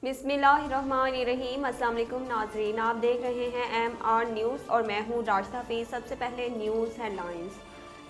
बिस्मिल्लाहिर्रहमानिर्रहीम। अस्सलाम वालेकुम नाज़रीन, आप देख रहे हैं MR न्यूज़ और मैं हूँ राशिदा हफीज़। सबसे पहले न्यूज़ हेडलाइंस।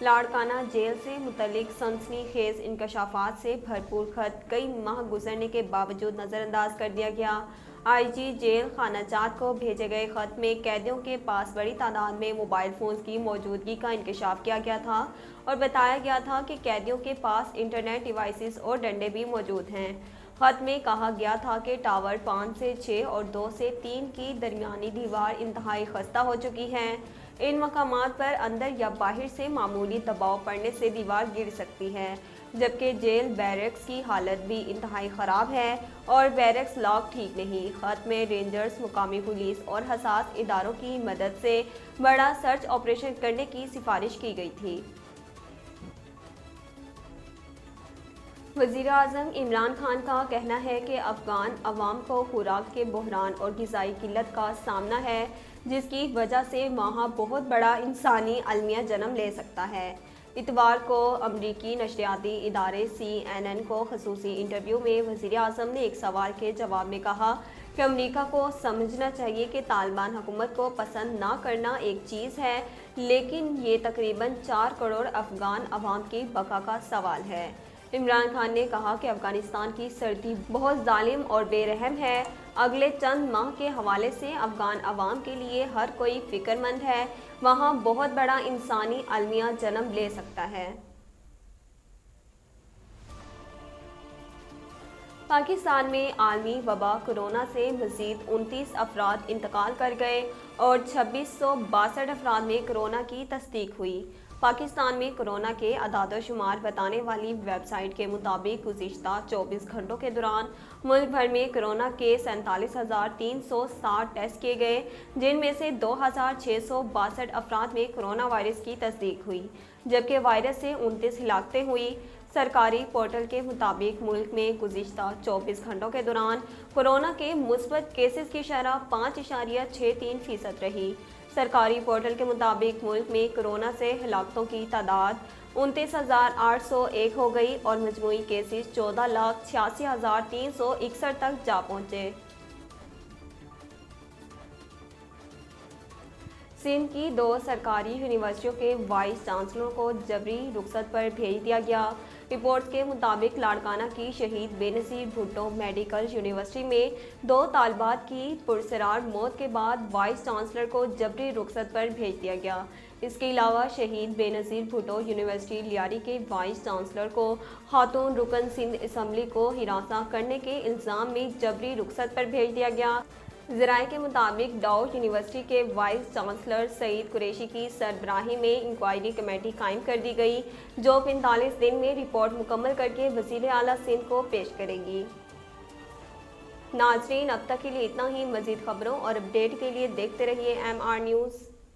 लाड़काना जेल से मुतल्लिक सनसनीखेज़ इंकशाफात से भरपूर खत कई माह गुजरने के बावजूद नज़रअंदाज कर दिया गया। IG जेल खानाजात को भेजे गए खत में कैदियों के पास बड़ी तादाद में मोबाइल फ़ोन्स की मौजूदगी का इंकशाफ किया गया था और बताया गया था कि कैदियों के पास इंटरनेट डिवाइसेस और डंडे भी मौजूद हैं। खत में कहा गया था कि टावर 5 से 6 और 2 से 3 की दरमियानी दीवार इंतहाई खस्ता हो चुकी है। इन मकामात पर अंदर या बाहर से मामूली दबाव पड़ने से दीवार गिर सकती है, जबकि जेल बैरक्स की हालत भी इंतहाई ख़राब है और बैरक्स लॉक ठीक नहीं। खत में रेंजर्स, मुकामी पुलिस और हसास इदारों की मदद से बड़ा सर्च ऑपरेशन करने की सिफारिश की गई थी। वज़ीर आज़म इमरान खान का कहना है कि अफ़गान अवाम को खुराक के बहरान और ग़िज़ाई किल्लत का सामना है, जिसकी वजह से वहाँ बहुत बड़ा इंसानी अलमिया जन्म ले सकता है। इतवार को अमरीकी नशरियाती इदारे CNN को ख़ुसूसी इंटरव्यू में वज़ीर आज़म ने एक सवाल के जवाब में कहा कि अमरीका को समझना चाहिए कि तालिबान हुकूमत को पसंद ना करना एक चीज़ है, लेकिन ये तकरीबन 4 करोड़ अफ़गान अवाम की बका का सवाल है। इमरान खान ने कहा कि अफ़गानिस्तान की सर्दी बहुत जालिम और बेरहम है। अगले चंद माह के हवाले से अफ़गान अवाम के लिए हर कोई फ़िक्रमंद है। वहाँ बहुत बड़ा इंसानी अलमिया जन्म ले सकता है। पाकिस्तान में आलमी वबा कोरोना से मज़ीद 29 अफराद इंतकाल कर गए और 2662 अफराद में कोरोना की तस्दीक हुई। पाकिस्तान में कोरोना के अदाद-ओ-शुमार बताने वाली वेबसाइट के मुताबिक गुज़िश्ता 24 घंटों के दौरान मुल्क भर में कोरोना के 47,360 टेस्ट किए गए, जिनमें से 2,662 अफराद में कोरोना वायरस की तस्दीक हुई, जबकि वायरस से 29 हिलाकतें हुई। सरकारी पोर्टल के मुताबिक मुल्क में गुज़िश्ता 24 घंटों के दौरान कोरोना के मुस्बत केसेस की शरह 5.63% रही। सरकारी पोर्टल के मुताबिक मुल्क में कोरोना से हलाकतों की तादाद 29,801 हो गई और मजमूई केसेस 14,86,361 तक जा पहुँचे। सिंध की 2 सरकारी यूनिवर्सिटियों के वाइस चांसलरों को जबरी रुखसत पर भेज दिया गया। रिपोर्ट्स के मुताबिक लाड़काना की शहीद बेनज़ीर भुट्टो मेडिकल यूनिवर्सिटी में 2 तालिबात की पुरसरार मौत के बाद वाइस चांसलर को जबरी रुखसत पर भेज दिया गया। इसके अलावा शहीद बेनज़ीर भुट्टो यूनिवर्सिटी लियारी के वाइस चांसलर को खातून रुकन सिंध असम्बली को हिरासा करने के इल्ज़ाम में जबरी रुखसत पर भेज दिया गया। ज़राए के मुताबिक डाउ यूनिवर्सिटी के वाइस चांसलर सईद कुरैशी की सरबराही में इंक्वायरी कमेटी कायम कर दी गई, जो 45 दिन में रिपोर्ट मुकम्मल करके वज़ीर आला सिंध को पेश करेगी। नाज़रीन, अब तक के लिए इतना ही। मज़ीद खबरों और अपडेट के लिए देखते रहिए MR न्यूज़।